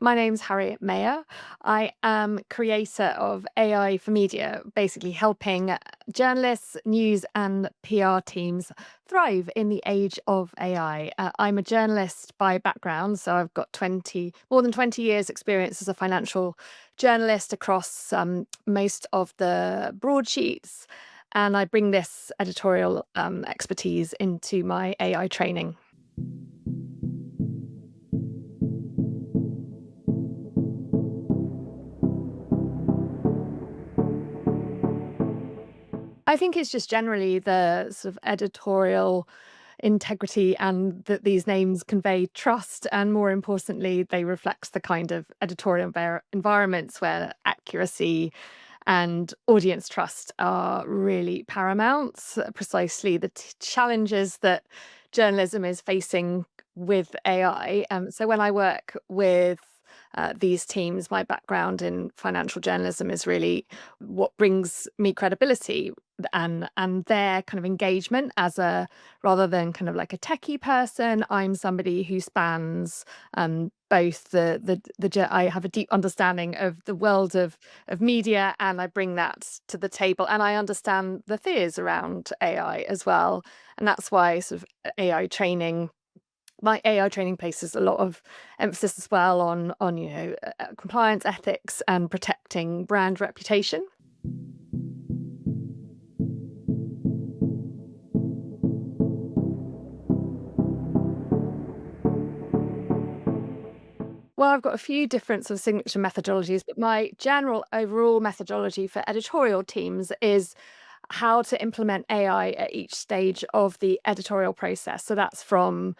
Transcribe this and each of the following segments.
My name's Harriet Meyer. I am creator of AI for media, basically helping journalists, news, and PR teams thrive in the age of AI. I'm a journalist by background, so I've got more than 20 years experience as a financial journalist across most of the broadsheets, and I bring this editorial expertise into my AI training. I think it's just generally the sort of editorial integrity and that these names convey trust, and more importantly, they reflect the kind of editorial environments where accuracy and audience trust are really paramount. Precisely the challenges that journalism is facing with AI. So when I work with these teams, my background in financial journalism is really what brings me credibility and their kind of engagement as a rather than kind of like a techie person. I'm somebody who spans both I have a deep understanding of the world of media, and I bring that to the table, and I understand the fears around AI as well, and that's why sort of AI training my AI training places a lot of emphasis as well on compliance, ethics, and protecting brand reputation. Well, I've got a few different sort of signature methodologies, but my general overall methodology for editorial teams is how to implement AI at each stage of the editorial process. So that's from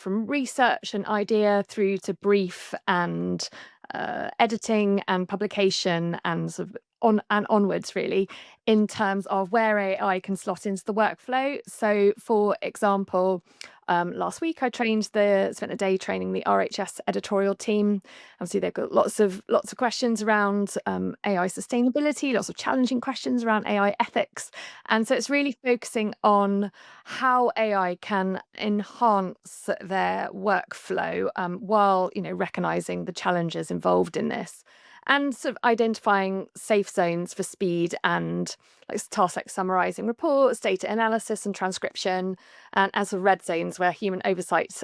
research and idea through to brief and editing and publication and sort of onwards, really, in terms of where AI can slot into the workflow. So, for example, last week I spent a day training the RHS editorial team. Obviously, they've got lots of questions around AI sustainability, lots of challenging questions around AI ethics, and so it's really focusing on how AI can enhance their workflow, while recognizing the challenges involved in this, and sort of identifying safe zones for speed and like tasks like summarizing reports, data analysis, and transcription, and as for red zones where human oversight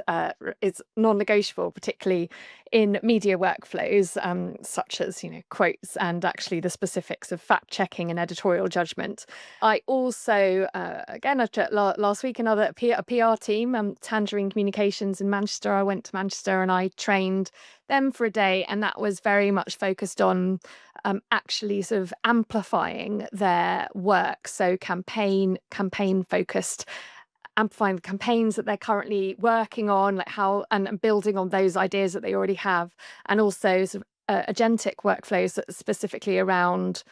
is non-negotiable, particularly in media workflows, such as quotes and actually the specifics of fact checking and editorial judgment. I also, again, last week, a PR team, Tangerine Communications in Manchester. I went to Manchester and I trained them for a day, and that was very much focused on actually sort of amplifying their work. So campaign focused, amplifying the campaigns that they're currently working on, like how and building on those ideas that they already have, and also sort of agentic workflows that specifically around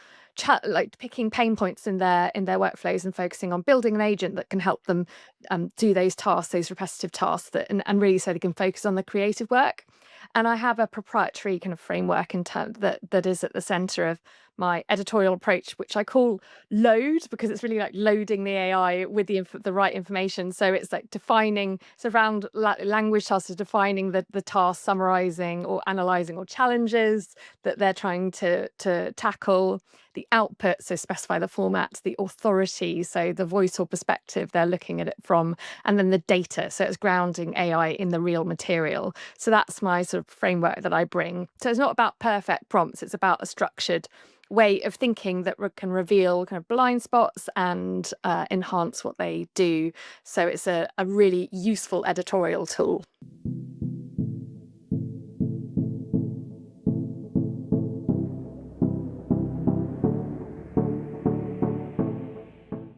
like picking pain points in their workflows and focusing on building an agent that can help them do those tasks, those repetitive tasks, and really so they can focus on the creative work. And I have a proprietary kind of framework in that is at the center of my editorial approach, which I call load, because it's really like loading the AI with the right information. So it's like defining, it's around language tasks, is defining the task, summarizing or analyzing or challenges that they're trying to tackle, the output, so specify the format, the authority, so the voice or perspective they're looking at it from, and then the data, so it's grounding AI in the real material. So that's my sort of framework that I bring. So it's not about perfect prompts, it's about a structured way of thinking that can reveal kind of blind spots and enhance what they do. So it's a really useful editorial tool.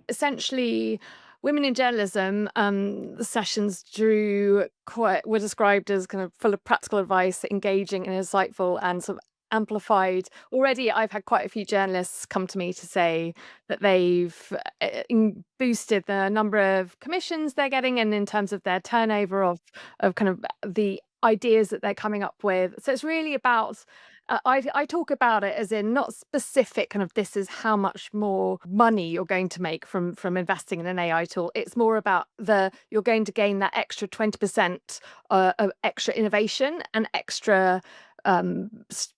Essentially, women in journalism, the sessions were described as kind of full of practical advice, engaging and insightful, and sort of amplified. Already, I've had quite a few journalists come to me to say that they've boosted the number of commissions they're getting, and in terms of their turnover of kind of the ideas that they're coming up with. So it's really about I talk about it as in not specific kind of this is how much more money you're going to make from investing in an AI tool. It's more about you're going to gain that extra 20% of extra innovation and extra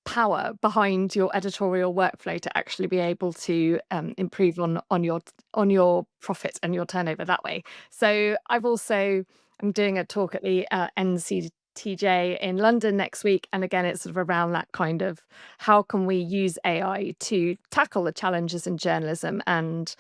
power behind your editorial workflow to actually be able to improve on your profit and your turnover that way. So I'm doing a talk at the NCTJ in London next week, and again, it's sort of around that kind of how can we use AI to tackle the challenges in journalism and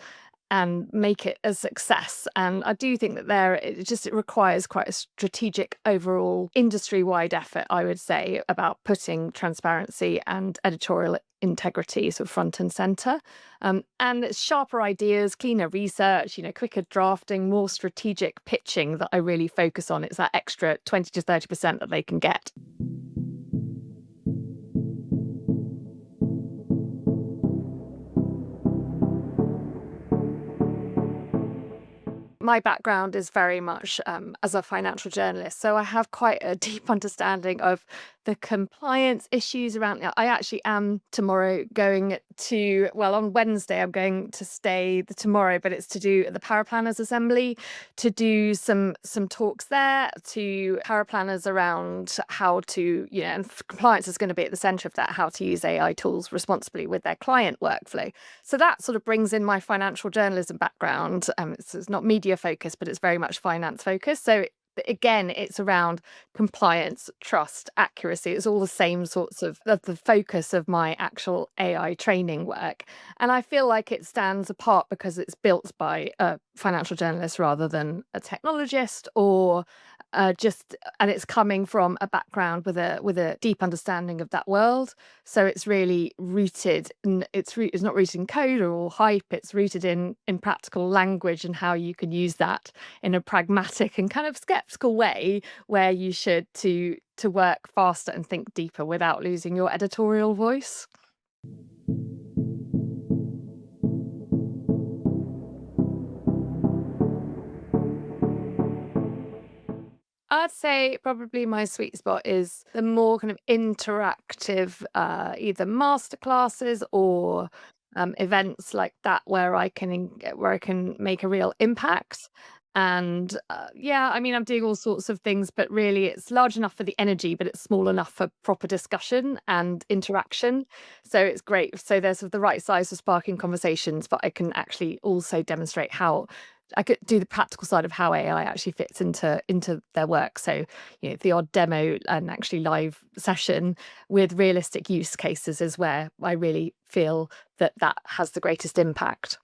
make it a success. And I do think that it requires quite a strategic overall industry-wide effort, I would say, about putting transparency and editorial integrity sort of front and center. And it's sharper ideas, cleaner research, quicker drafting, more strategic pitching that I really focus on. It's that extra 20 to 30% that they can get. My background is very much as a financial journalist, so I have quite a deep understanding of the compliance issues around. I actually am tomorrow going to, well, on Wednesday, I'm going to stay the tomorrow, but it's to do at the Paraplanners Assembly to do some talks there to paraplanners around how to, and compliance is going to be at the centre of that, how to use AI tools responsibly with their client workflow. So that sort of brings in my financial journalism background. It's not media focused, but it's very much finance focused. So again, it's around compliance, trust, accuracy. It's all the same sorts of the focus of my actual AI training work. And I feel like it stands apart because it's built by a financial journalist rather than a technologist or and it's coming from a background with a deep understanding of that world. So it's really rooted, and it's not rooted in code or hype. It's rooted in practical language and how you can use that in a pragmatic and kind of skeptical way, where you should to work faster and think deeper without losing your editorial voice. I'd say probably my sweet spot is the more kind of interactive, either masterclasses or events like that where where I can make a real impact. And yeah, I mean, I'm doing all sorts of things, but really it's large enough for the energy, but it's small enough for proper discussion and interaction. So it's great. So there's the right size for sparking conversations, but I can actually also demonstrate how I could do the practical side of how AI actually fits into their work. So, the odd demo and actually live session with realistic use cases is where I really feel that has the greatest impact.